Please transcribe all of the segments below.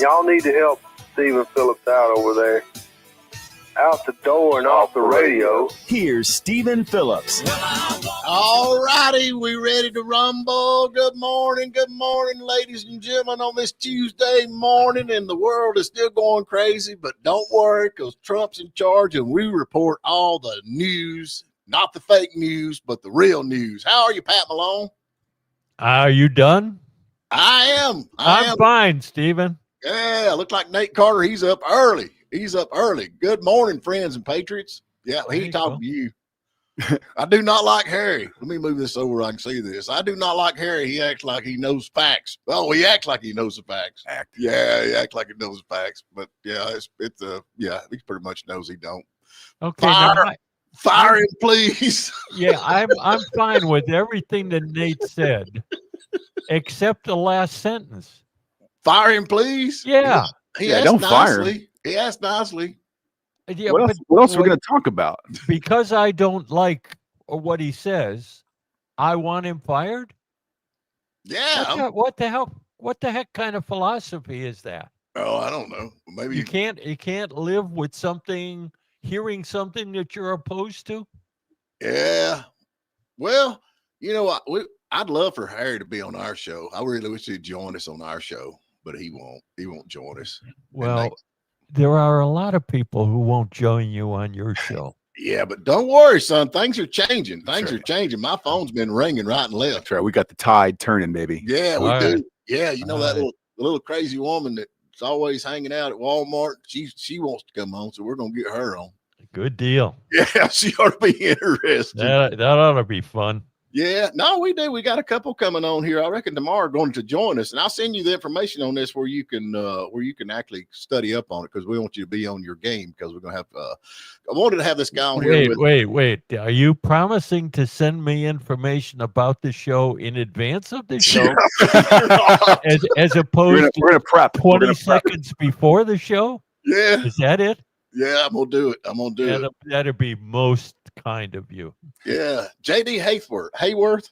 Y'all need to help Stephen Phillips out over there. Out the door and off the radio. Here's Stephen Phillips. All righty, we ready to rumble. Good morning, ladies and gentlemen, on this Tuesday morning, and the world is still going crazy, but don't worry, because Trump's in charge, and we report all the news, not the fake news, but the real news. How are you, Pat Malone? Are you done? I am. I'm fine, Stephen. Yeah, look like Nate Carter. He's up early. Good morning, friends and patriots. Yeah, he talking to you. I do not like Harry. Let me move this over. I can see this. I do not like Harry. He acts like he knows facts. Oh, he acts like he knows the facts. Yeah, he acts like he knows the facts. But yeah, he pretty much knows he don't. Okay, fire him, please. Yeah, I'm fine with everything that Nate said, except the last sentence. Fire him, please. Yeah. Don't fire him. He asked nicely. Yeah, what else are we going to talk about? Because I don't like what he says, I want him fired? Yeah. What the hell? What the heck kind of philosophy is that? Oh, I don't know. Maybe you can't live with hearing something that you're opposed to? Yeah. Well, you know what? I'd love for Harry to be on our show. I really wish he'd join us on our show, but he won't. He won't join us. Well, there are a lot of people who won't join you on your show. Yeah, but don't worry, son. Things are changing. Things are changing. My phone's been ringing right and left. That's right. We got the tide turning, baby. Yeah, we do. Yeah, you know that little crazy woman that's always hanging out at Walmart. She wants to come on, so we're gonna get her on. Good deal. Yeah, she ought to be interested. That ought to be fun. Yeah, no, we do. We got a couple coming on here. I reckon tomorrow going to join us, and I'll send you the information on this where you can actually study up on it, because we want you to be on your game, because we're gonna have. I wanted to have this guy on here. Wait. Are you promising to send me information about the show in advance of the show, as opposed to prep 20 seconds before the show? Yeah, is that it? Yeah, I'm gonna do it. That'd be most kind of you. Yeah, J.D. Hayworth. Hayward?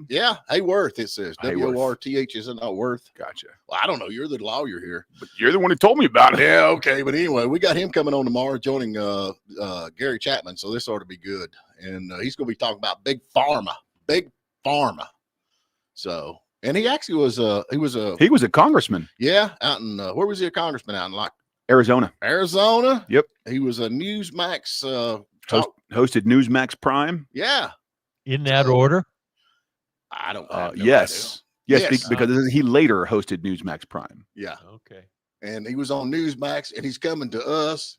Yeah, Hayworth. It says W-O-R-T-H. Is it not Worth? Gotcha. Well, I don't know. You're the lawyer here, but you're the one who told me about it. Yeah, okay. But anyway, we got him coming on tomorrow, joining Gary Chapman. So this ought to be good, and he's going to be talking about big pharma. So, and he actually was he was a congressman. Yeah, out in where was he a congressman? Out in Arizona. Yep. He was a Newsmax hosted Newsmax Prime. Yeah. In that order? I don't know. Yes, because he later hosted Newsmax Prime. Yeah. Okay. And he was on Newsmax, and he's coming to us.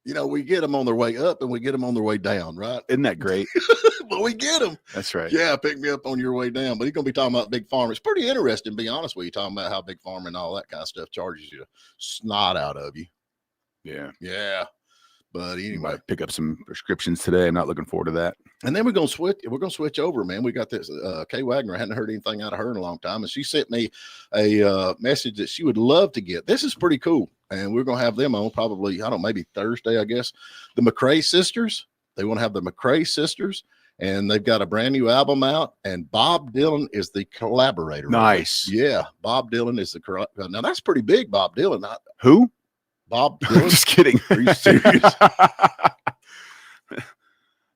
You know, we get them on their way up and we get them on their way down, right? Isn't that great? But we get them. That's right. Yeah, pick me up on your way down. But he's going to be talking about big pharma. It's pretty interesting, to be honest with you, talking about how big pharma and all that kind of stuff charges you snot out of you. Yeah. Yeah. But anyway, might pick up some prescriptions today. I'm not looking forward to that. And then we're going to switch over, man. We got this Kay Wagner. I hadn't heard anything out of her in a long time. And she sent me a message that she would love to get. This is pretty cool. And we're going to have them on probably, maybe Thursday, I guess. The McRae sisters. They want to have the McRae sisters. And they've got a brand new album out, and Bob Dylan is the collaborator. Nice. Yeah, Bob Dylan is the now that's pretty big, Bob Dylan. Who? Bob Dylan. Just kidding. Are you serious?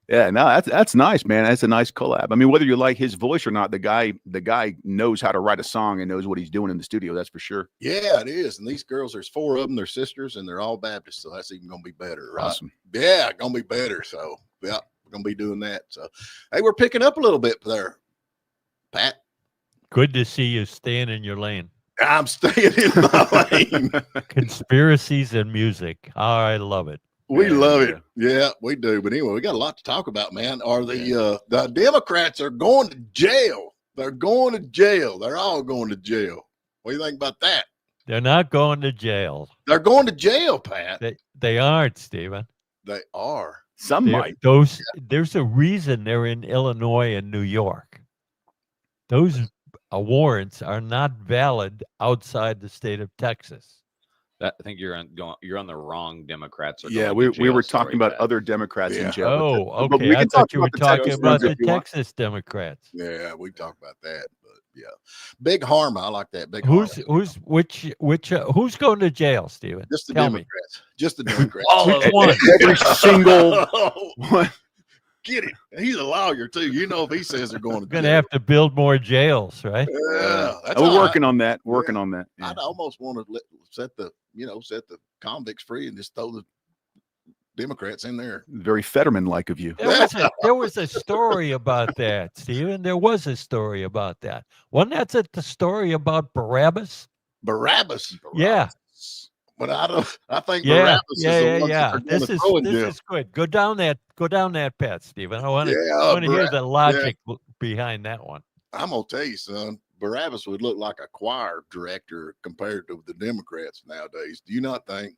Yeah, no, that's nice, man. That's a nice collab. I mean, whether you like his voice or not, the guy knows how to write a song and knows what he's doing in the studio. That's for sure. Yeah, it is. And these girls, there's 4 of them. They're sisters, and they're all Baptists, so that's even going to be better. Right? Awesome. Yeah, going to be better. So, yeah. Going to be doing that. So, hey, we're picking up a little bit there, Pat. Good to see you staying in your lane. I'm staying in my lane. Conspiracies and music. I love it. We love it. Yeah, we do. But anyway, we got a lot to talk about, man. The Democrats are going to jail. They're going to jail. They're all going to jail. What do you think about that? They're not going to jail. They're going to jail, Pat. They aren't, Stephen. They are. Some might. There's a reason they're in Illinois and New York. Those warrants are not valid outside the state of Texas. I think you're on the wrong Democrats. Yeah, we were talking about other Democrats in jail. Oh, okay. I thought you were talking about the Texas Democrats. Yeah, we talked about that. But Big Harma. I like that. Big Who's Harma. who's going to jail, Stephen? Just the Tell me. Democrats. Just the Democrats. Which one? Every single one. Get it. He's a lawyer too. You know, if he says they're going to Going to jail. have to build more jails, right? Yeah, that's We're all working on that. Working on that. Yeah. I'd almost want to set the convicts free and just throw the Democrats in there. Very Fetterman-like of you. There was a story about that, Stephen. There was a story about that. Wasn't that the story about Barabbas? Barabbas. Yeah. But I think Yeah, Barabbas is the one that they're This gonna throw in is jail. good. Go down that path, Stephen. I want to Yeah, hear the logic behind that one. I'm gonna tell you, son. Barabbas would look like a choir director compared to the Democrats nowadays. Do you not think?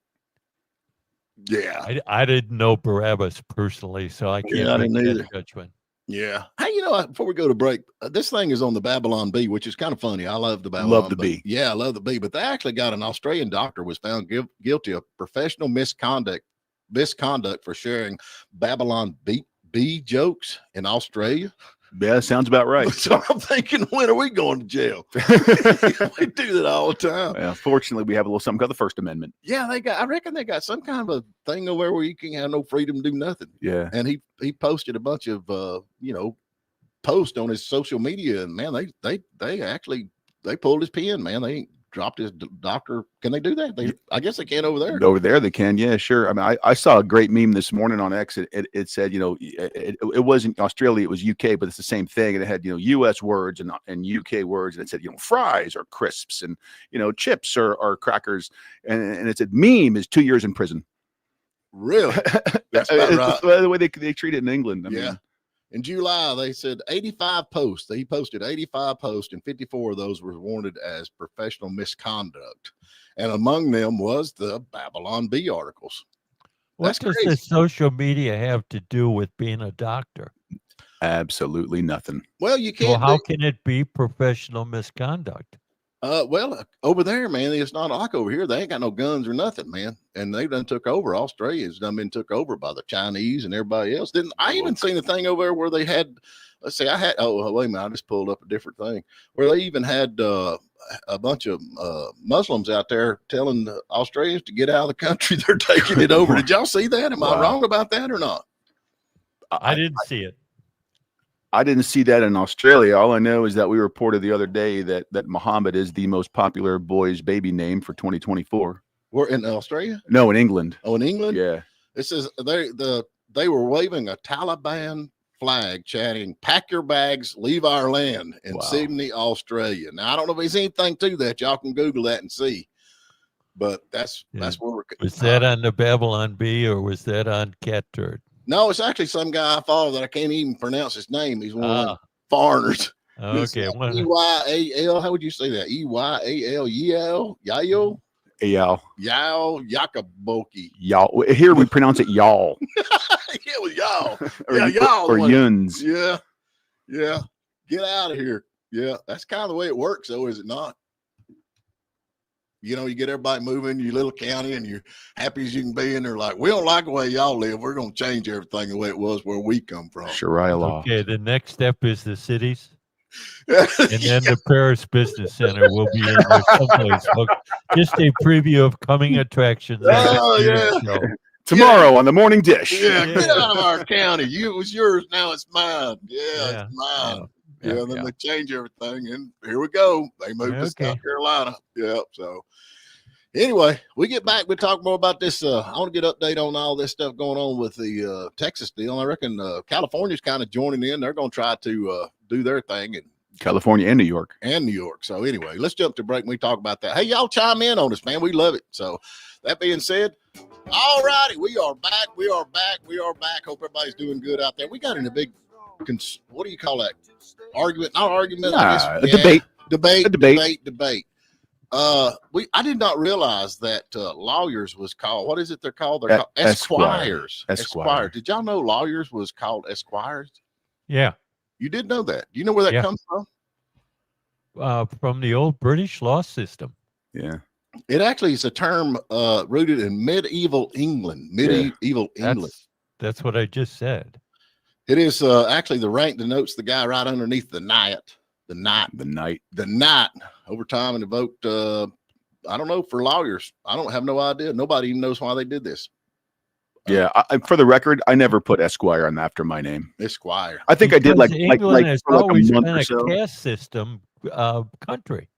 Yeah. I didn't know Barabbas personally, so I can't I didn't make either. that judgment. Yeah. Hey, before we go to break, this thing is on the Babylon Bee, which is kind of funny. I love the Babylon Love the Bee. Bee. Yeah, I love the Bee. But they actually got an Australian doctor was found guilty of professional misconduct for sharing Babylon bee jokes in Australia. Yeah, sounds about right. So I'm thinking, when are we going to jail? We do that all the time. Yeah, fortunately, we have a little something called the First Amendment. Yeah, I reckon they got some kind of a thing over there where you can have no freedom to do nothing. Yeah. And he posted a bunch of posts on his social media, and man, they pulled his pen, man. They dropped his doctor. Can they do that? I guess they can over there. Over there, they can. Yeah, sure. I mean, I saw a great meme this morning on X. It said, it wasn't Australia, it was UK, but it's the same thing. And it had, US words and UK words. And it said, fries or crisps and, chips or crackers. And it said, meme is 2 years in prison. Really? That's about right. The way they treat it in England. I mean, in July, they said 85 posts. He posted 85 posts, and 54 of those were warranted as professional misconduct. And among them was the Babylon Bee articles. What does the social media have to do with being a doctor? Absolutely nothing. Well, you can't. Well, how can it be professional misconduct? Well, over there, man, it's not like over here. They ain't got no guns or nothing, man. And they done took over. Australia's done been took over by the Chinese and everybody else. I even seen a thing over there where they had, let's see, wait a minute, I just pulled up a different thing where they even had a bunch of Muslims out there telling the Australians to get out of the country. They're taking it over. Did y'all see that? Am I wrong about that or not? I didn't see it. I didn't see that in Australia. All I know is that we reported the other day that Muhammad is the most popular boy's baby name for 2024. We're in Australia? No, in England. Oh, in England? Yeah. It says they were waving a Taliban flag, chanting, "Pack your bags, leave our land," in Sydney, Australia. Now I don't know if there's anything to that. Y'all can Google that and see. But that's where we're. Was that on the Babylon Bee or was that on Cat Turd? No, it's actually some guy I follow that I can't even pronounce his name. He's one of the foreigners. Okay. EYAL. How would you say that? EYAL. Yayo. Yao. Yakaboki. Y'all. Here we pronounce it y'all. Yeah, it was y'all. Y'all. Or yuns. Yeah. Yeah. Get out of here. Yeah. That's kind of the way it works, though, is it not? You get everybody moving your little county and you're happy as you can be. And they're like, we don't like the way y'all live. We're going to change everything the way it was where we come from. Sharia law. Okay. The next step is the cities. And then the Paris Business Center will be in there someplace. Just a preview of coming attractions. Tomorrow on the Morning Dish. Yeah, get out of our county. It was yours. Now it's mine. Yeah, it's mine. Yeah, then they change everything, and here we go. They moved to South Carolina. Yep. So anyway, we get back. We talk more about this. I want to get update on all this stuff going on with the Texas deal. I reckon California's kind of joining in. They're going to try to do their thing in California and New York. So anyway, let's jump to break and we talk about that. Hey, y'all chime in on us, man. We love it. So that being said, all righty, we are back. Hope everybody's doing good out there. We got in a big, what do you call that? Argument? Not argument. Debate. Debate. I did not realize that lawyers was called. What is it? They're called. They're called Esquires. Esquire. Did y'all know lawyers was called Esquires? Yeah. You did know that. Do you know where that comes from? From the old British law system. Yeah. It actually is a term rooted in medieval England. That's what I just said. It is actually the rank denotes the guy right underneath the knight. the night The night. overtime and the vote. I don't know, for lawyers. I don't have no idea. Nobody even knows why they did this. Yeah. For the record, I never put Esquire on after my name. Esquire. I think I did Because like England has for like always a month been or a so. caste system country.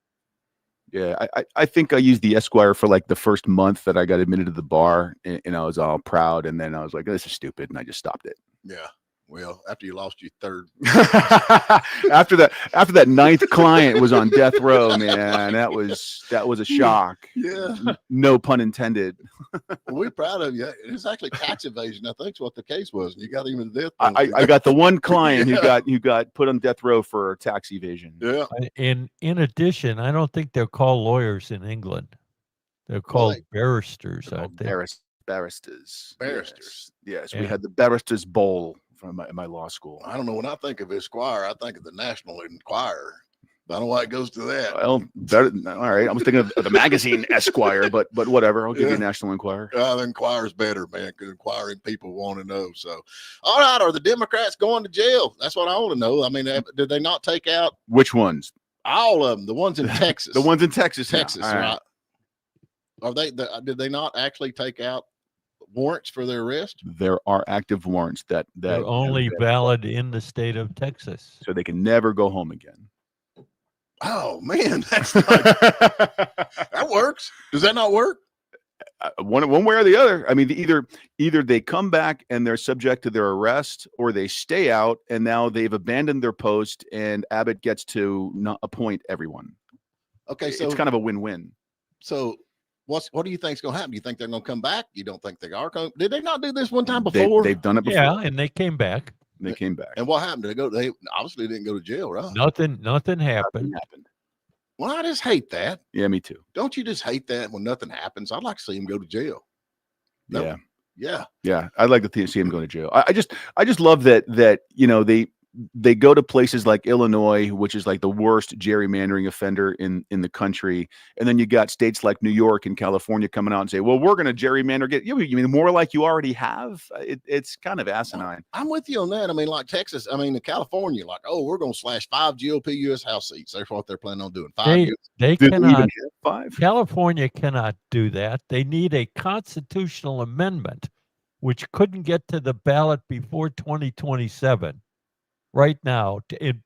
Yeah, I think I used the Esquire for like the first month that I got admitted to the bar, and I was all proud, and then I was like, "This is stupid," and I just stopped it. Yeah. Well, after you lost your third. after that ninth client was on death row, man, that was a shock. Yeah. No pun intended. Well, we're proud of you. It's actually tax evasion, I think, is what the case was. You got him in the death I penalty. got the one client Yeah. who got put on death row for tax evasion. Yeah. In addition, I don't think they're called lawyers in England. They're called barristers, aren't they? Barristers. Barristers. Yes, we Yeah. had the Barristers Bowl from my law school. I don't know. When I think of Esquire, I think of the National Enquirer. I don't know why it goes to that. Well, better, all right. I was thinking of the magazine Esquire, but whatever. I'll give you Yeah. National Enquirer. The Enquirer's better, man, because inquiring people want to know. So, all right, are the Democrats going to jail? That's what I want to know. I mean, did they not take out Which ones? all of them? The ones in Texas. The ones in Texas. now. Texas, All right? Are they? Did they not actually take out warrants for their arrest? There are active warrants that They're only valid in the state of Texas. so they can never go home again. Oh man, that's not, that works. Does that not work? One way or the other. I mean, either they come back and they're subject to their arrest, or they stay out and now they've abandoned their post, and Abbott gets to not appoint everyone. Okay, so it's kind of a win-win. So what do you think's going to happen? Do you think they're going to come back? You don't think they are going? Did they not do this one time before? They've done it before. Yeah, and they came back. They came back. And what happened? They obviously didn't go to jail, right? Nothing Nothing happened. happened. Well, I just hate that. Yeah, me too. Don't you just hate that when nothing happens? I'd like to see him go to jail. No. Yeah. Yeah. Yeah, I'd like to see him go to jail. I just love that they go to places like Illinois, which is like the worst gerrymandering offender in the country, and then you got states like New York and California coming out and say, "Well, we're going to gerrymander." You mean more like you already have? It's kind of asinine. I'm with you on that. I mean, like Texas, in California, like, oh, we're going to slash 5 GOP U.S. House seats. That's what they're planning on doing. 5 They Do they even cannot. have 5? California cannot do that. They need a constitutional amendment, which couldn't get to the ballot before 2027. Right now,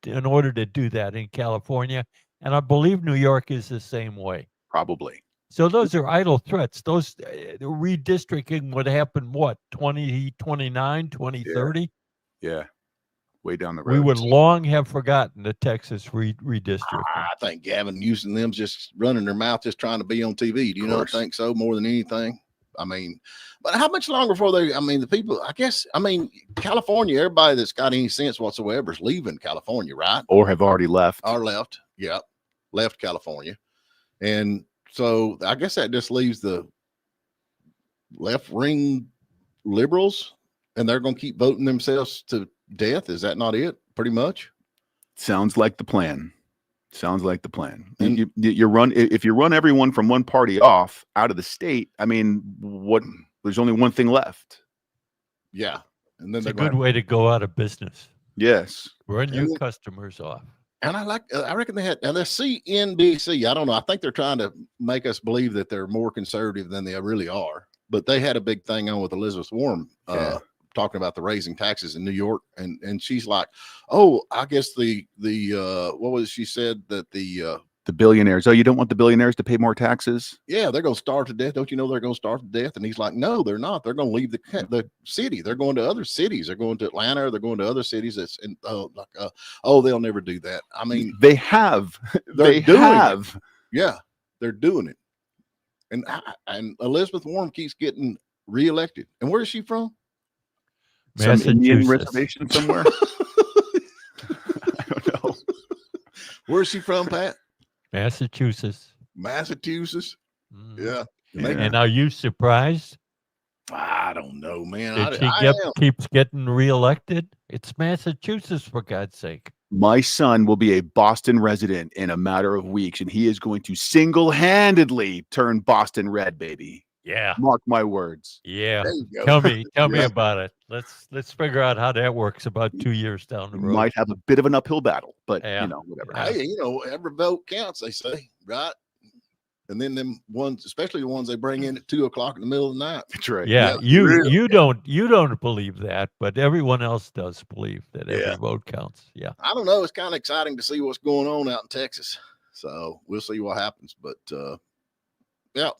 in order to do that in California, and I believe New York is the same way. Probably. So those are idle threats. Those redistricting would happen, what, 2029, 2030? Yeah. Way down the road. We would long have forgotten the Texas redistricting. I think Gavin using them just running their mouth, just trying to be on TV. Do you not think so more than anything? But how much longer before the people, California, everybody that's got any sense whatsoever is leaving California, right? Or have already left. Or left. Yeah. Left California. And so I guess that just leaves the left wing liberals, and they're going to keep voting themselves to death. Is that not it? Pretty much. Sounds like the plan. Sounds like the plan. And If you run everyone from one party off out of the state, there's only one thing left. yeah. And then It's a they're good way to go out of business. Yes. Run your And- customers off. And I reckon they had, and the CNBC, I don't know. I think they're trying to make us believe that they're more conservative than they really are. But they had a big thing on with Elizabeth Warren, Yeah. talking about the raising taxes in New York. And she's like, oh, I guess what was it? She said that the billionaires. Oh, you don't want the billionaires to pay more taxes? yeah, they're going to starve to death. Don't you know they're going to starve to death? And he's like, no, they're not. They're going to leave the city. They're going to other cities. They're going to Atlanta. Or they're going to other cities. They'll never do that. They have. They're They doing have. Yeah, they're doing it. And Elizabeth Warren keeps getting reelected. And where is she from? Some Indian Massachusetts. reservation somewhere. I don't know. Where is she from, Pat? Massachusetts. Massachusetts. Mm. Yeah. Yeah. And are you surprised I don't know, man. that she I am. keeps getting reelected? It's Massachusetts, for God's sake. My son will be a Boston resident in a matter of weeks, and he is going to single-handedly turn Boston red, baby. Yeah. Mark my words. Yeah. There you go. Tell me Yeah. about it. Let's figure out how that works about 2 years down the We road. might have a bit of an uphill battle, but Yeah. whatever. Yeah. Hey, every vote counts, they say, right? And then them ones, especially the ones they bring in at 2:00 in the middle of the night. That's right. Yeah, Yeah, really. you don't believe that, but everyone else does believe that every Yeah. vote counts. Yeah. I don't know. It's kind of exciting to see what's going on out in Texas. So we'll see what happens. But yeah,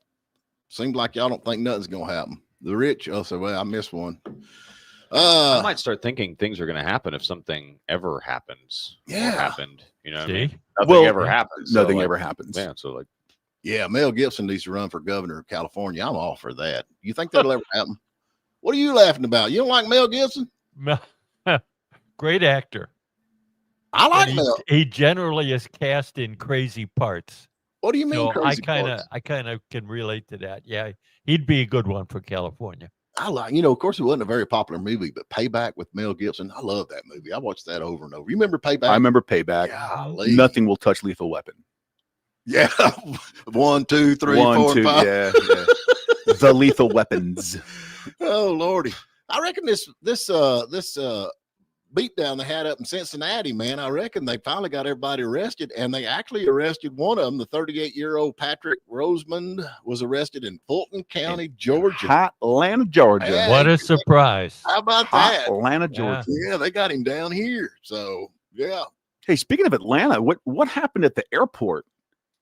seems like y'all don't think nothing's gonna happen. The rich, oh, so well, I missed one. I might start thinking things are going to happen if something ever happens. or Yeah. happened. You know what I mean? See? Nothing ever happens. so, Nothing like, ever happens. Yeah. So like, Yeah, Mel Gibson needs to run for governor of California. I'm all for that. You think that'll ever happen? What are you laughing about? You don't like Mel Gibson? Great actor. I like And Mel. he generally is cast in crazy parts. What do you mean? So Crazy parts? I kind of can relate to that. Yeah, he'd be a good one for California. I like, of course, it wasn't a very popular movie, but Payback with Mel Gibson. I love that movie. I watched that over and over. You remember Payback? I remember Payback. Golly. Nothing will touch Lethal Weapon. Yeah. 1, 2, 3, 4, 1, 2, and 5. yeah. The Lethal Weapons. Oh Lordy. I reckon this beatdown they had up in Cincinnati, man. I reckon they finally got everybody arrested, and they actually arrested one of them. The 38-year-old Patrick Rosemond was arrested in Fulton County, Georgia. Hot Atlanta, Georgia. Yeah. What a surprise! How about Hot that? Atlanta, Georgia. Yeah, they got him down here. So yeah. Hey, speaking of Atlanta, what happened at the airport?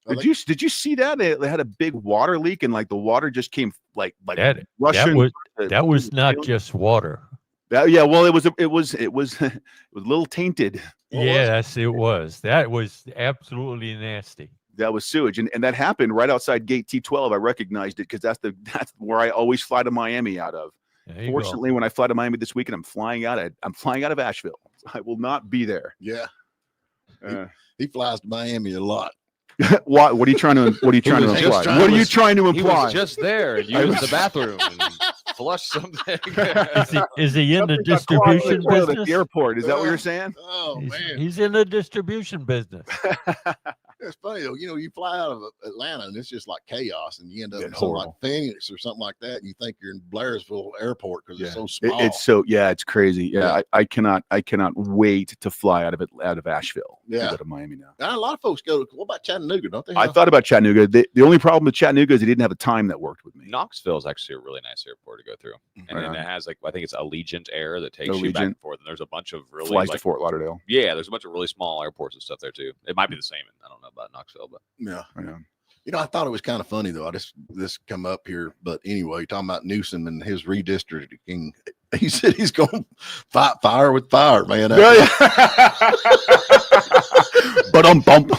Well, Did you see that? They had a big water leak, and like the water just came like That Russian. that was not just water. Yeah, well, it was a little tainted. Yes, it was. That was absolutely nasty. That was sewage, and that happened right outside gate T12. I recognized it because that's where I always fly to Miami out of. There you go. Fortunately, when I fly to Miami this weekend, I'm flying out of Asheville. I will not be there. Yeah. He flies to Miami a lot. What are you trying to imply? What are you trying to he imply? was just there and used the bathroom and flushed something. Is he in the Something got clogged in distribution the toilet at business? the airport. Is that what you're saying? Oh man. He's in the distribution business. It's funny though, you fly out of Atlanta and it's just like chaos, and you end up Yeah, in it's something like horrible. Phoenix or something like that, and you think you're in Blairsville Airport because Yeah. it's so small. It's crazy. Yeah, I cannot wait to fly out of Asheville. Yeah. To go to Miami now. Now, a lot of folks go to, what about Chattanooga? Don't they? I thought about Chattanooga. The only problem with Chattanooga is they didn't have a time that worked with me. Knoxville is actually a really nice airport to go through, and then Right. it has I think it's Allegiant Air that takes you back Allegiant. and forth. And there's a bunch of really Flies to Fort Lauderdale. yeah, there's a bunch of really small airports and stuff there too. It might be the same. I don't know about Knoxville, but Yeah. Yeah. I thought it was kind of funny though. This come up here, but anyway, talking about Newsom and his redistricting. He said he's going to fight fire with fire, man. But bump.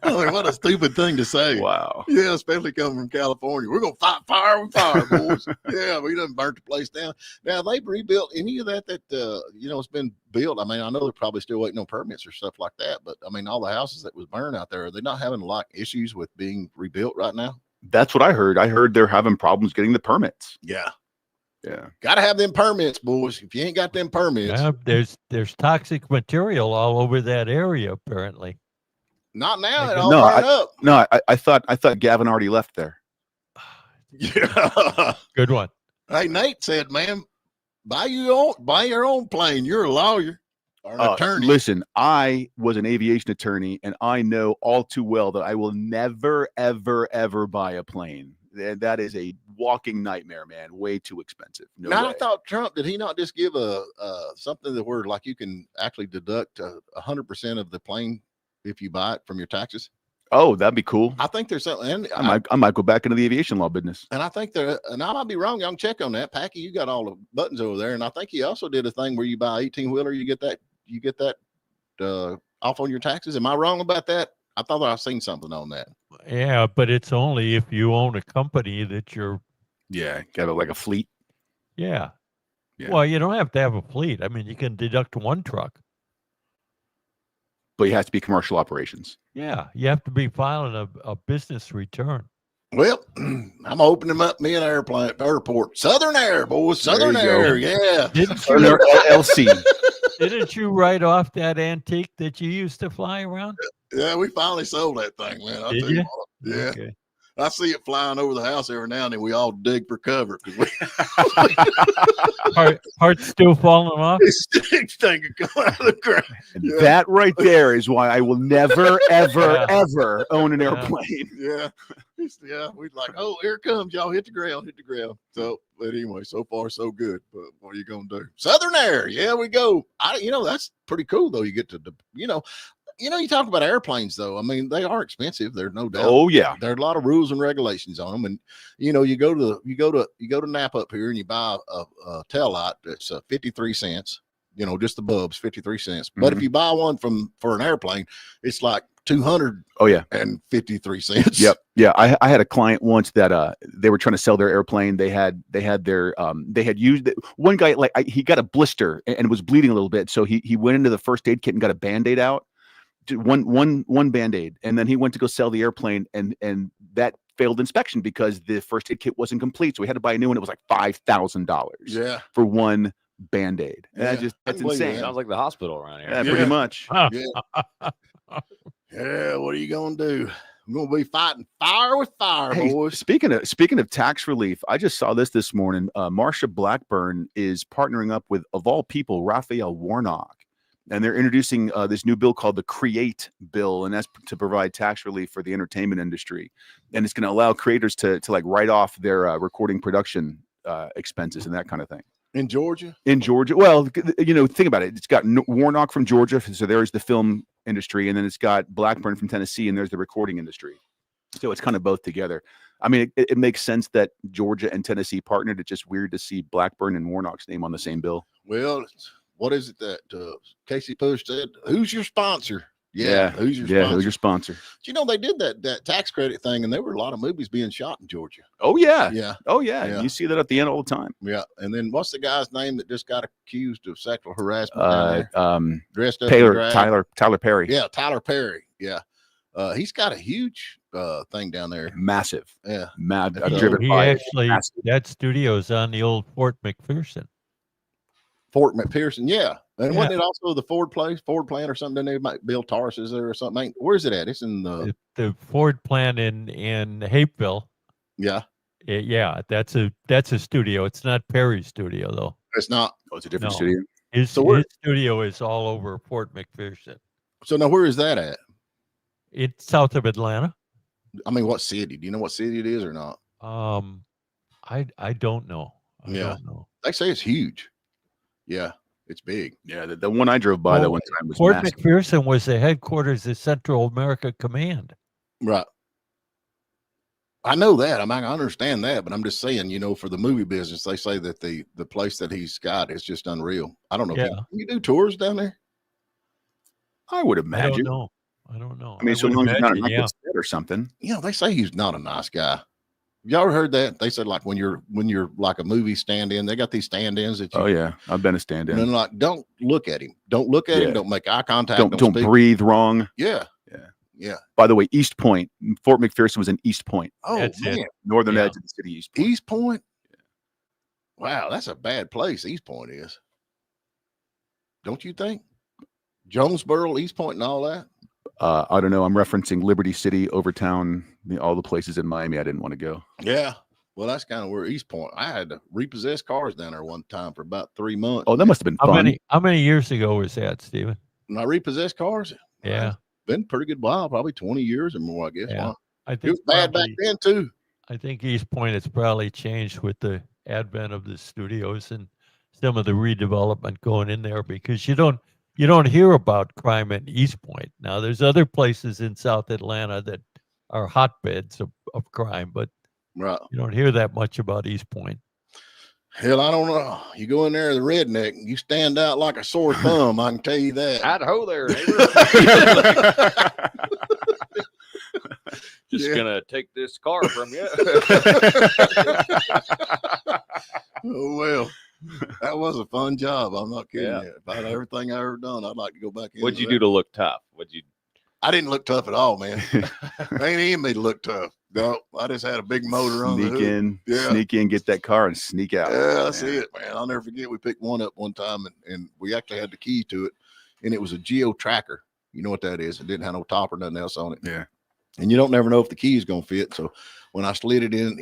I mean, what a stupid thing to say. Wow. Yeah, especially coming from California. We're going to fight fire with fire, boys. Yeah, we done burnt the place down. Now, they've rebuilt any of that it's been built. I mean, I know they're probably still waiting on permits or stuff like that, but I mean, all the houses that was burned out there, are they not having like issues with being rebuilt right now? That's what I heard. I heard they're having problems getting the permits. Yeah. Yeah. Got to have them permits, boys. If you ain't got them permits, There's toxic material all over that area, apparently. not now. It No, all No, burned up. No, I thought Gavin already left there. Yeah. Good one. Hey, Nate said, man, buy your own plane. You're a lawyer or an attorney. Listen, I was an aviation attorney, and I know all too well that I will never, ever, ever buy a plane. That is a walking nightmare, man. Way too expensive. No Now, way. I thought Trump, did he not just give something that where like you can actually deduct 100% of the plane if you buy it from your taxes? Oh, that'd be cool. I think there's something, and I might go back into the aviation law business. I think there, and I might be wrong. Y'all can check on that. Packy, you got all the buttons over there, and I think he also did a thing where you buy 18-wheeler, you get that off on your taxes. Am I wrong about that? I thought I've seen something on that. Yeah, but it's only if you own a company that you're. Yeah, got like a fleet. Yeah. Yeah. Well, you don't have to have a fleet. I mean, you can deduct one truck. But it has to be commercial operations. Yeah, you have to be filing a business return. Well, I'm opening up me an airport. Southern Air, boys. Southern There you Air. Yeah. Didn't Or you, their LLC. didn't you write off that antique that you used to fly around? Yeah, we finally sold that thing, man. I'll Did tell you you? what. Yeah. Okay. I see it flying over the house every now and then. We all dig for cover because Parts still falling off. this thing could come out of the ground. And that right there is why I will never, ever, Yeah. ever own an Yeah. airplane. Yeah. Yeah. We'd like, oh, here it comes. Y'all hit the ground. So, but anyway, so far, so good. But what are you going to do? Southern Air. Yeah, we go. That's pretty cool, though. You get to, you talk about airplanes, though. I mean, they are expensive. There's no doubt. Oh yeah. There are a lot of rules and regulations on them. And, you go to Napa up here and you buy a tail light that's 53 cents, just the bulbs, 53 cents. But if you buy one for an airplane, it's like 200. Oh yeah. And 53 cents. Yep. Yeah. I had a client once that they were trying to sell their airplane. They had used it. One guy, he got a blister and was bleeding a little bit. So he went into the first aid kit and got a Band-Aid out. One Band-Aid. And then he went to go sell the airplane and that failed inspection because the first aid kit wasn't complete. So we had to buy a new one. It was like $5,000 Yeah. for one Band-Aid. And Yeah. that's Believe insane. that. Sounds like the hospital around here. Yeah, pretty much. Yeah. Yeah. What are you going to do? I'm going to be fighting fire with fire, Hey, boys. speaking of tax relief, I just saw this morning. Marsha Blackburn is partnering up with, of all people, Raphael Warnock, and they're introducing this new bill called the Create Bill, and that's to provide tax relief for the entertainment industry, and it's going to allow creators to write off their recording production expenses and that kind of thing. In Georgia? In Georgia, well, think about it. It's got Warnock from Georgia, so there's the film industry, and then it's got Blackburn from Tennessee, and there's the recording industry. So it's kind of both together. I mean, it makes sense that Georgia and Tennessee partnered. It's just weird to see Blackburn and Warnock's name on the same bill. Well, what is it that Casey Push said? Who's your sponsor? Yeah. Who's your sponsor? Who's your sponsor? They did that tax credit thing, and there were a lot of movies being shot in Georgia. Oh yeah. Yeah. Oh yeah. Yeah. You see that at the end all the time. Yeah. And then what's the guy's name that just got accused of sexual harassment down there? Dressed up in drag? Tyler Perry. Yeah, Tyler Perry. Yeah. He's got a huge thing down there. Massive. Yeah. Mad. He Driven by Actually, that studio's on the old Fort McPherson. Fort McPherson, yeah. And wasn't it also the Ford plant or something? Didn't they might build Taurus's there or something? Where's it at? It's in The Ford plant in Hapeville. yeah. Yeah, that's a studio. It's not Perry's studio though. It's not. Oh, it's a different No. studio. His studio is all over Fort McPherson. So now where is that at? It's south of Atlanta. I mean, what city? Do you know what city it is or not? I don't know. I don't know. They say it's huge. Yeah, it's big. Yeah, the one I drove by that one time was Fort massive. McPherson was the headquarters of Central America Command. Right. I know that. I mean, I understand that, but I'm just saying, for the movie business, they say that the place that he's got is just unreal. I don't know. Yeah. Can you do tours down there? I would I imagine. don't know. I mean, so long as it's not imagine, a set or something. They say he's not a nice guy. Y'all ever heard that? They said like when you're like a movie stand-in, they got these stand-ins that you. Oh yeah, I've been a stand-in. And then like, don't look at him. Don't look at him. Don't make eye contact. Don't speak. breathe wrong. Yeah. Yeah. Yeah. By the way, East Point, Fort McPherson was in East Point, Oh That's man, it. northern Yeah. edge of the city. East Point. East Point. Wow, that's a bad place. East Point is. Don't you think? Jonesboro, East Point, and all that. I don't know. I'm referencing Liberty City, Overtown, all the places in Miami I didn't want to go. Yeah. Well, that's kind of where East Point. I had to repossess cars down there one time for about 3 months. Oh, that must have been How fun. many years ago was that, Stephen? When I repossessed cars, Yeah. it's been a pretty good while, probably 20 years or more, I guess. Yeah. Wow. I It think was bad back then too. I think East Point has probably changed with the advent of the studios and some of the redevelopment going in there because you don't hear about crime in East Point. Now there's other places in South Atlanta that are hotbeds of crime, but Right. you don't hear that much about East Point. Hell, I don't know. You go in there, the redneck, and you stand out like a sore thumb. I can tell you that. Idaho there, neighbor. Just Yeah. gonna take this car from you. Oh well, that was a fun job. I'm not kidding Yeah. you. About everything I ever done, I'd like to go back in. What'd you do to look tough? I didn't look tough at all, man. They ain't in me to look tough. No, I just had a big motor on the hood. Sneak in, get that car, and sneak out. Yeah, that's it, man. I'll never forget. We picked one up one time, and we actually had the key to it, and it was a Geo Tracker. You know what that is? It didn't have no top or nothing else on it. Yeah. And you don't never know if the key is going to fit. So When I slid it in,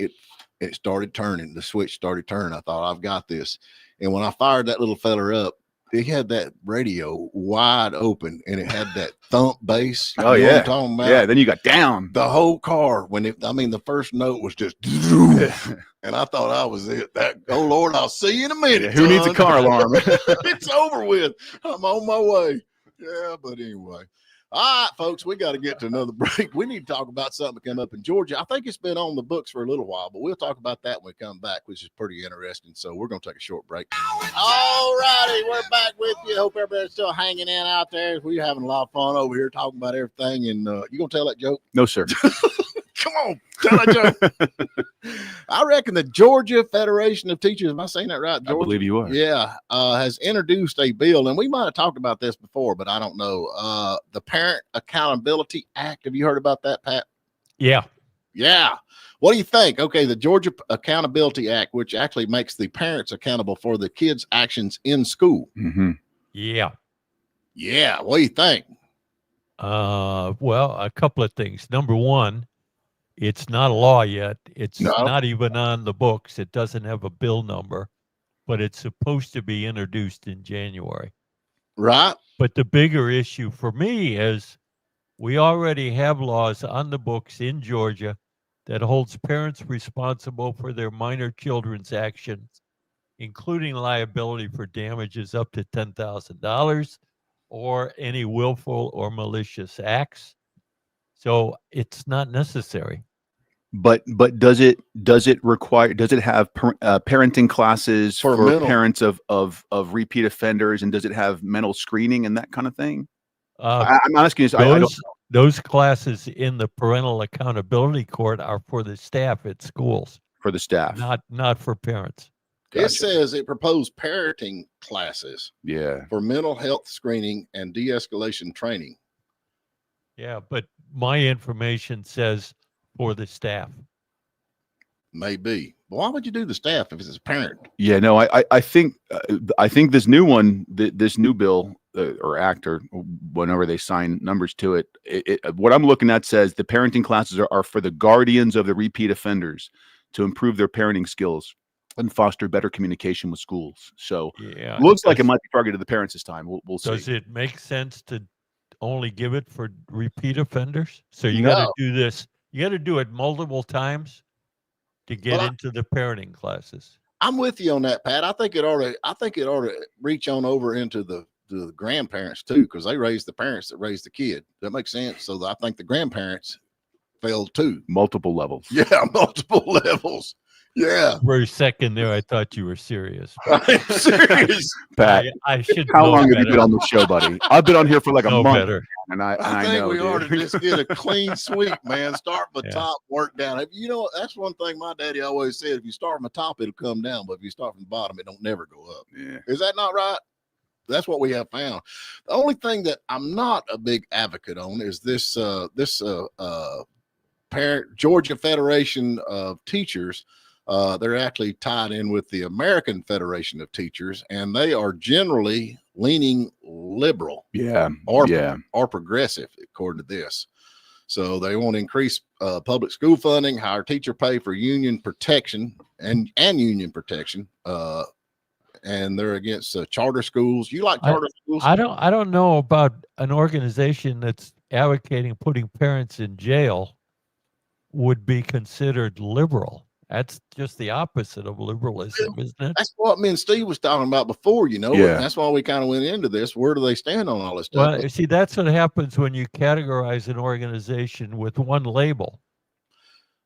it started turning. The switch started turning. I thought, I've got this. And when I fired that little feller up, it had that radio wide open and it had that thump bass. Oh, You know yeah. what I'm talking about? Yeah. Then you got down. The whole car, the first note was just, and I thought I was it. Oh Lord, I'll see you in a minute. Yeah, who needs a son. car alarm? It's over with. I'm on my way. Yeah, but anyway. All right, folks, we got to get to another break. We need to talk about something that came up in Georgia. I think it's been on the books for a little while, but we'll talk about that when we come back, which is pretty interesting. So we're going to take a short break. All righty, we're back with you. Hope everybody's still hanging in out there. We're having a lot of fun over here talking about everything. And you going to tell that joke? No, sir. Come on, tell that joke. I reckon the Georgia Federation of Teachers, am I saying that right, Georgia? I believe you are. Yeah, has introduced a bill, and we might have talked about this before, but I don't know. The Parent Accountability Act. Have you heard about that, Pat? Yeah. Yeah. What do you think? Okay, the Georgia Accountability Act, which actually makes the parents accountable for the kids' actions in school. Mm-hmm. Yeah. Yeah. What do you think? Well, a couple of things. Number one, it's not a law yet. It's not even on the books. It doesn't have a bill number, but it's supposed to be introduced in January. Right. But the bigger issue for me is we already have laws on the books in Georgia that holds parents responsible for their minor children's actions, including liability for damages up to $10,000 or any willful or malicious acts. So it's not necessary. But does it have parenting classes for parents of repeat offenders, and does it have mental screening and that kind of thing? I'm asking you. Those classes in the parental accountability court are for the staff at schools. For the staff, not for parents. Gotcha. It says it proposed parenting classes. Yeah. For mental health screening and de-escalation training. Yeah, but my information says for the staff. Maybe. Why would you do the staff if it's a parent? Yeah, no, I think this new one, this new bill or act, or whenever they sign numbers to it, what I'm looking at says the parenting classes are for the guardians of the repeat offenders to improve their parenting skills and foster better communication with schools. So yeah, looks like it might be targeted to the parents this time. We'll see. Does it make sense to only give it for repeat offenders? So you got to do this. You got to do it multiple times to get into the parenting classes. I'm with you on that, Pat. I think it ought to reach on over into the grandparents too, because they raise the parents that raise the kid. That makes sense. So I think the grandparents failed too. Multiple levels. Yeah, multiple levels. Yeah. For a second there, I thought you were serious. I'm serious, Pat. I should. How long have you been on the show, buddy? I've been on here for like a month. Better. And I think know, we dude. ought to just get a clean sweep, man. Start from the top, work down. You know, that's one thing my daddy always said: if you start from the top, it'll come down, but if you start from the bottom, it don't never go up. Yeah. Is that not right? That's what we have found. The only thing that I'm not a big advocate on is this Georgia Federation of Teachers. They're actually tied in with the American Federation of Teachers, and they are generally leaning liberal, or progressive, according to this. So they want to increase public school funding, higher teacher pay for union protection and union protection. And they're against charter schools. You like charter schools? I don't know about an organization that's advocating putting parents in jail would be considered liberal. That's just the opposite of liberalism, isn't it? That's what me and Steve was talking about before, you know. Yeah. And that's why we kind of went into this. Where do they stand on all this stuff? Well, see, that's what happens when you categorize an organization with one label.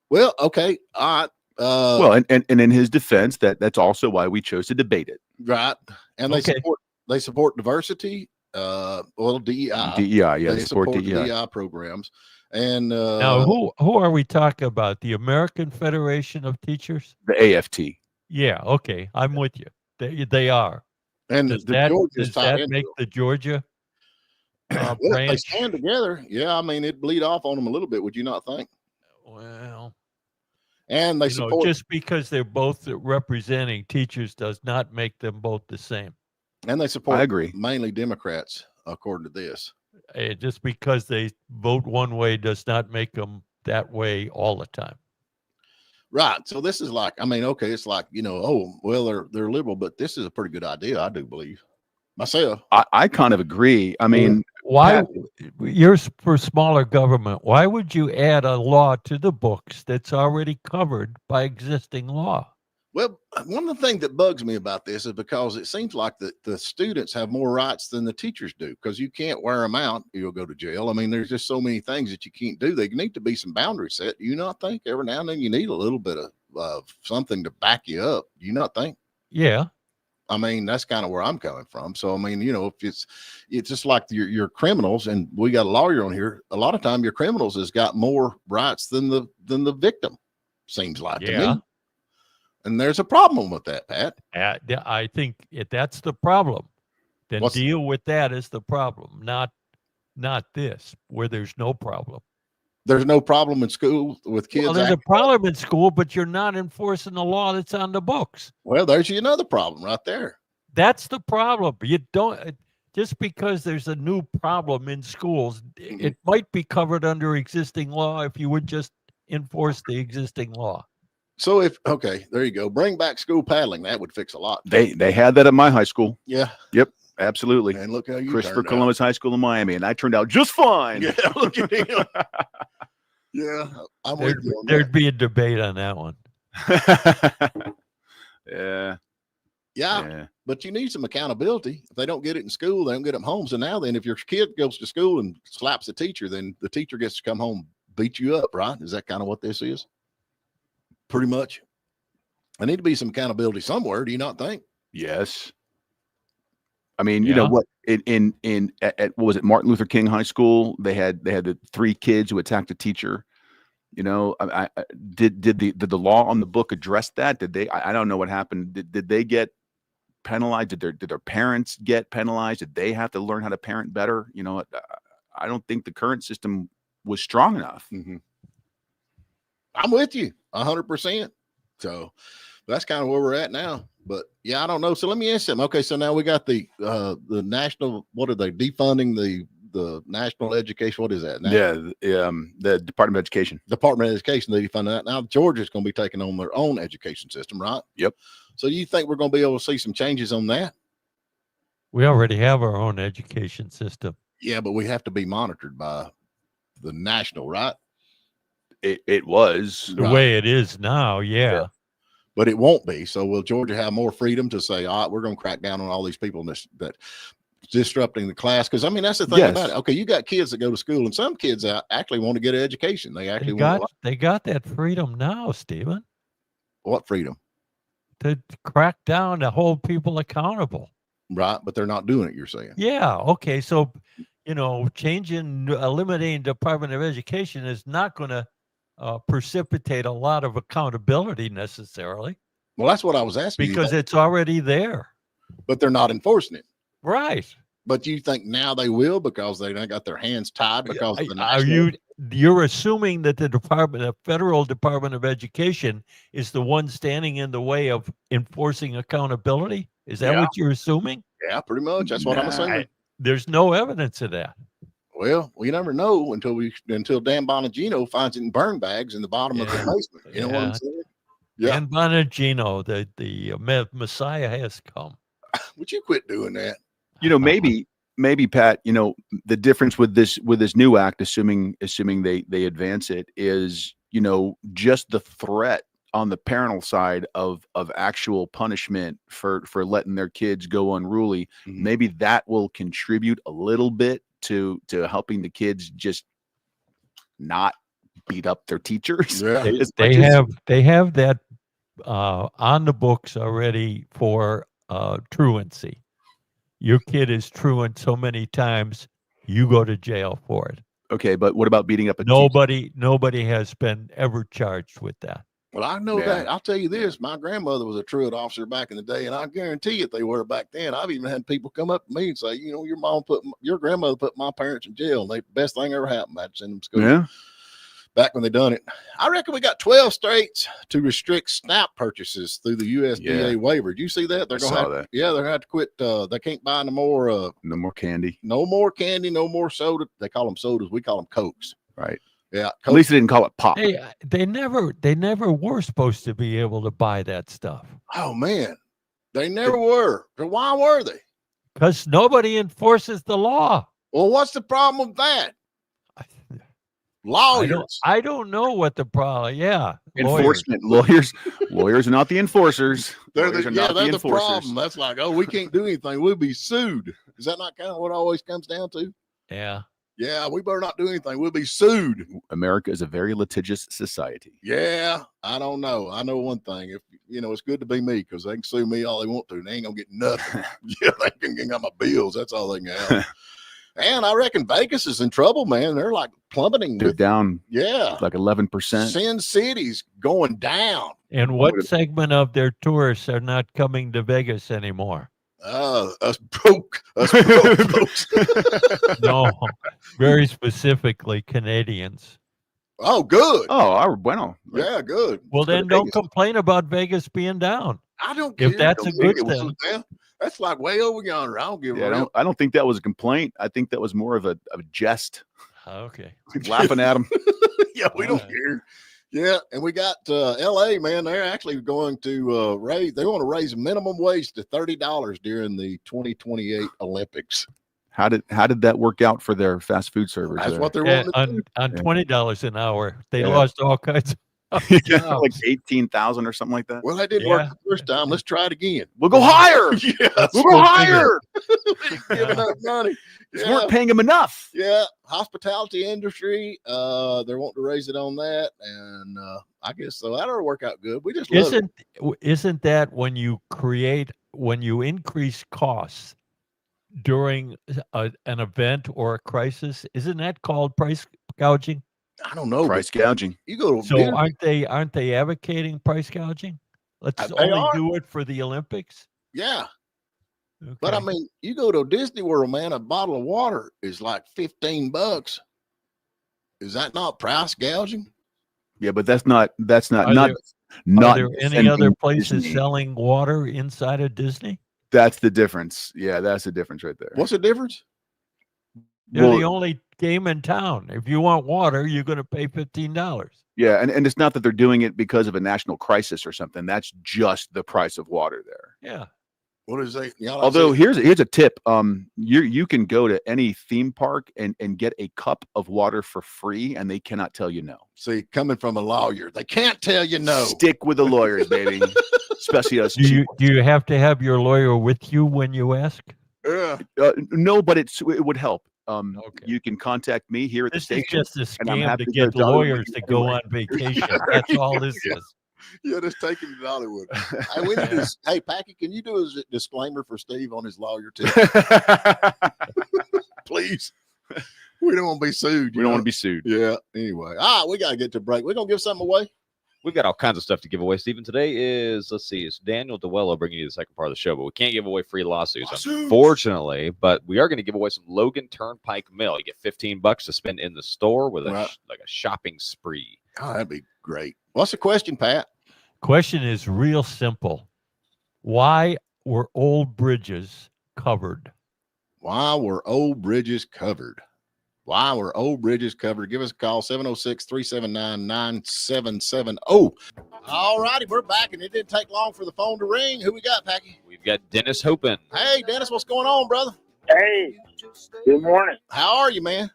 Well, okay. All right. Well, and in his defense, that's also why we chose to debate it. Right. And they support diversity. Well, DEI. DEI, yeah. They support DEI programs. And now, who are we talking about? The American Federation of Teachers? The AFT. Yeah, okay, I'm with you. They are. And does that make the Georgia well, branch? they stand together. Yeah, I mean, it'd bleed off on them a little bit. Would you not think? Well, and they support just because they're both representing teachers does not make them both the same. And they support. I agree. Mainly Democrats, according to this. Just because they vote one way does not make them that way all the time. Right. So this is like, I mean, okay, it's like, oh, well, they're liberal, but this is a pretty good idea, I do believe. Myself. I kind of agree. I mean, why you're for smaller government? Why would you add a law to the books that's already covered by existing law? Well, one of the things that bugs me about this is because it seems like the students have more rights than the teachers do, because you can't wear them out, you'll go to jail. I mean, there's just so many things that you can't do. There need to be some boundaries set. Do you not think every now and then you need a little bit of something to back you up? Do you not think? Yeah. I mean, that's kind of where I'm coming from. So, I mean, if it's just like your criminals, and we got a lawyer on here, a lot of time your criminals has got more rights than the victim, seems like to me. And there's a problem with that, Pat. I think that's the problem. Then deal with that as the problem, not this, where there's no problem. There's no problem in school with kids. Well, there's a problem in school, but you're not enforcing the law that's on the books. Well, there's another problem right there. That's the problem. You don't, just because there's a new problem in schools, it might be covered under existing law if you would just enforce the existing law. So okay, there you go. Bring back school paddling. That would fix a lot. They had that at my high school. Yeah. Yep. Absolutely. And look how you Christopher Columbus High School in Miami, and I turned out just fine. Yeah. Look at him. Yeah. There'd be a debate on that one. Yeah. But you need some accountability. If they don't get it in school, they don't get it at home. So now then, if your kid goes to school and slaps the teacher, then the teacher gets to come home, beat you up, right? Is that kind of what this is? Pretty much. I need to be some accountability somewhere. Do you not think? Yes. I mean, you know what? What was it, Martin Luther King High School? They had the 3 kids who attacked a teacher. Did the law on the book address that? Did they? I don't know what happened. Did they get penalized? Did their parents get penalized? Did they have to learn how to parent better? I don't think the current system was strong enough. Mm-hmm. I'm with you 100%. So that's kind of where we're at now. But yeah, I don't know. So let me ask them. Okay, so now we got the national. What are they defunding the national education? What is that? The Department of Education. Department of Education. They defund that. Now Georgia's going to be taking on their own education system, right? Yep. So you think we're going to be able to see some changes on that? We already have our own education system. Yeah, but we have to be monitored by the national, right? It was the way it is now. Yeah. But it won't be. So will Georgia have more freedom to say, all right, we're going to crack down on all these people that disrupting the class? Because I mean, that's the thing about it. Okay, you got kids that go to school, and some kids actually want to get an education. They got that freedom now, Stephen. What freedom? To crack down, to hold people accountable. Right, but they're not doing it, you're saying. Yeah. Okay. So, eliminating Department of Education is not going to precipitate a lot of accountability necessarily. Well, that's what I was asking. Because it's already there. But they're not enforcing it. Right. But you think now they will because they got their hands tied because of the national... You're assuming that the Federal Department of Education is the one standing in the way of enforcing accountability? Is that what you're assuming? Yeah, pretty much. That's what I'm assuming. There's no evidence of that. Well, we never know until Dan Bonagino finds it in burn bags in the bottom of the basement. You know what I'm saying? Yeah. Dan Bonagino, the Messiah has come. Would you quit doing that? Maybe Pat, the difference with this new act, assuming they advance it, is just the threat on the parental side of actual punishment for letting their kids go unruly. Mm-hmm. Maybe that will contribute a little bit to helping the kids just not beat up their teachers. Yeah. They have that on the books already for truancy. Your kid is truant so many times, you go to jail for it. Okay, but what about beating up a teacher? Nobody has been ever charged with that. Well, I know that. I'll tell you this. My grandmother was a truant officer back in the day, and I guarantee you they were back then. I've even had people come up to me and say, your grandmother put my parents in jail. The best thing ever happened. I'd send them to school. Yeah. Back when they done it. I reckon we got 12 states to restrict SNAP purchases through the USDA waiver. Did you see that? They're going to they're going to have to quit. They can't buy no more candy. No more candy, no more soda. They call them sodas. We call them Cokes. Right. Yeah. At least they didn't call it pop. They never were supposed to be able to buy that stuff. Oh man, they never were. So why were they? Because nobody enforces the law. Well, what's the problem with that? Lawyers. I don't know what the problem. Yeah, Enforcement lawyers are not the enforcers. They're Lawyers the, are yeah, not they're the enforcers. problem. That's like, oh, we can't do anything. We'll be sued. Is that not kind of what it always comes down to? Yeah. Yeah, we better not do anything. We'll be sued. America is a very litigious society. Yeah, I don't know. I know one thing. If it's good to be me because they can sue me all they want to. They ain't gonna get nothing. Yeah, they can get my bills. That's all they can have. And I reckon Vegas is in trouble, man. They're like plummeting. They're down. Yeah, like 11%. Sin City's going down. And what segment of their tourists are not coming to Vegas anymore? Us broke folks. No, very specifically Canadians. Oh, good. Oh, bueno. Yeah, good. Well, then don't complain about Vegas being down. I don't care. If that's a good thing. That's like way over yonder. I don't give a I don't think that was a complaint. I think that was more of a jest. Okay. Laughing at them. Yeah, we don't care. Yeah, and we got LA, man. They're actually going to they want to raise minimum wage to $30 during the 2028 Olympics. How did that work out for their fast food servers? That's what they're wanting to do. On $20 an hour, they lost all kinds of like 18,000 or something like that. Well, that didn't work the first time. Let's try it again. We'll go higher. Yeah, we'll go higher. Giving up money. We weren't paying them enough. Yeah, hospitality industry. They're wanting to raise it on that, and I guess so. That'll work out good. We just isn't that when you increase costs during an event or a crisis? Isn't that called price gouging? I don't know. Price gouging. You go to so aren't they advocating price gouging? Let's only do it for the Olympics. Yeah. Okay. But I mean, you go to Disney World, man, a bottle of water is like $15. Is that not price gouging? Yeah, but that's not Are there any other places Disney selling water inside of Disney? That's the difference. Yeah, that's the difference right there. What's the difference? They're the only game in town. If you want water, you're going to pay $15. Yeah, and it's not that they're doing it because of a national crisis or something. That's just the price of water there. Yeah. What is that? Although here's a tip. You can go to any theme park and get a cup of water for free, and they cannot tell you no. See, coming from a lawyer, they can't tell you no. Stick with the lawyers, baby. Especially us. Do you have to have your lawyer with you when you ask? Yeah. No, but it would help. Okay. You can contact me here at the station. This is just a scam to get lawyers to go on vacation. That's all this is. Yeah, just take him to Hollywood. Hey, we need to, hey, Packy, can you do a disclaimer for Steve on his lawyer tip? Please. We don't want to be sued. We don't want to be sued. Yeah. Anyway. We got to get to break. We're going to give something away. We've got all kinds of stuff to give away, Stephen. Today is, it's Daniel DeWello bringing you the second part of the show, but we can't give away free lawsuits, unfortunately. But we are going to give away some Logan Turnpike Mail. You get $15 to spend in the store with a shopping spree. Oh, that'd be great. What's the question, Pat? Question is real simple. Why were old bridges covered? Why were old bridges covered? Why were old bridges covered? Give us a call, 706-379-9770. All righty, we're back, and it didn't take long for the phone to ring. Who we got, Packy? We've got Dennis Hopin. Hey, Dennis, what's going on, brother? Hey, good morning. How are you, man?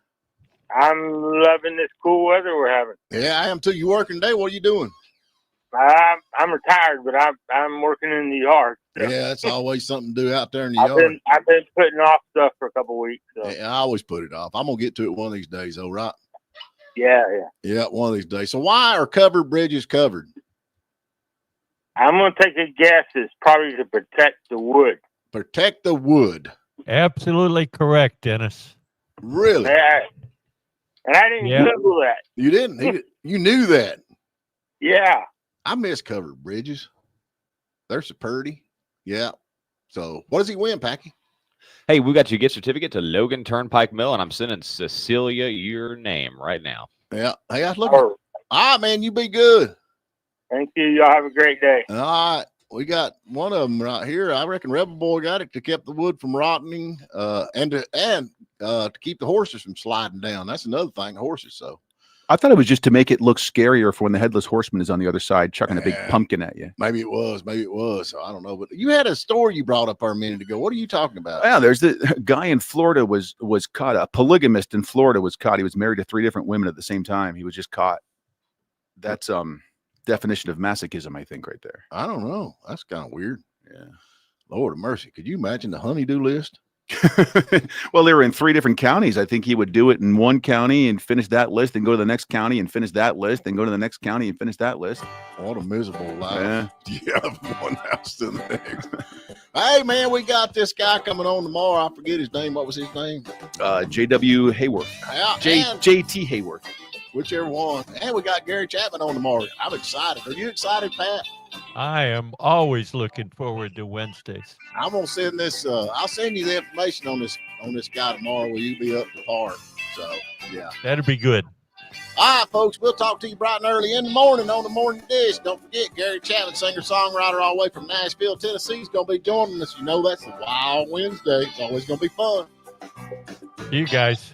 I'm loving this cool weather we're having. Yeah, I am too. You working today? What are you doing? I'm retired, but I'm working in the yard. So. Yeah, that's always something to do out there in the yard. I've been putting off stuff for a couple of weeks. So. Yeah, I always put it off. I'm gonna get to it one of these days, though, right? Yeah. Yeah, one of these days. So why are covered bridges covered? I'm gonna take a guess. It's probably to protect the wood. Protect the wood. Absolutely correct, Dennis. Really? Yeah. And I didn't Google that. You didn't? You knew that? Yeah. I miss covered bridges. They're so pretty. Yeah. So what does he win, Packy? Hey, we got your gift certificate to Logan Turnpike Mill, and I'm sending Cecilia your name right now. Yeah. Hey, I was looking. Man, you be good. Thank you. Y'all have a great day. All right. We got one of them right here. I reckon Rebel Boy got it to keep the wood from rotting and to keep the horses from sliding down. That's another thing, horses. So I thought it was just to make it look scarier for when the headless horseman is on the other side chucking a big Yeah. pumpkin at you. Maybe it was. So I don't know. But you had a story you brought up there a minute ago. What are you talking about? Yeah, there's the guy in Florida was caught. A polygamist in Florida was caught. He was married to 3 different women at the same time. He was just caught. That's definition of masochism, I think, right there. I don't know. That's kind of weird. Yeah. Lord of mercy. Could you imagine the honeydew list? Well, they were in 3 different counties. I think he would do it in one county and finish that list, and go to the next county and finish that list, and go to the next county and finish that list. What a miserable life. Yeah. Yeah, from one house to the next. Hey, man, we got this guy coming on tomorrow. I forget his name. What was his name? J.W. Hayworth. Yeah, and J.T. Hayworth. whichever one. And we got Gary Chapman on tomorrow. I'm excited. Are you excited, Pat? I am always looking forward to Wednesdays. I'm gonna send this. I'll send you the information on this guy tomorrow. Will you be up to par? So yeah. That'd be good. All right, folks. We'll talk to you bright and early in the morning on the morning dish. Don't forget, Gary Chapman, singer-songwriter all the way from Nashville, Tennessee, is gonna be joining us. You know that's the Wild Wednesday. It's always gonna be fun. You guys.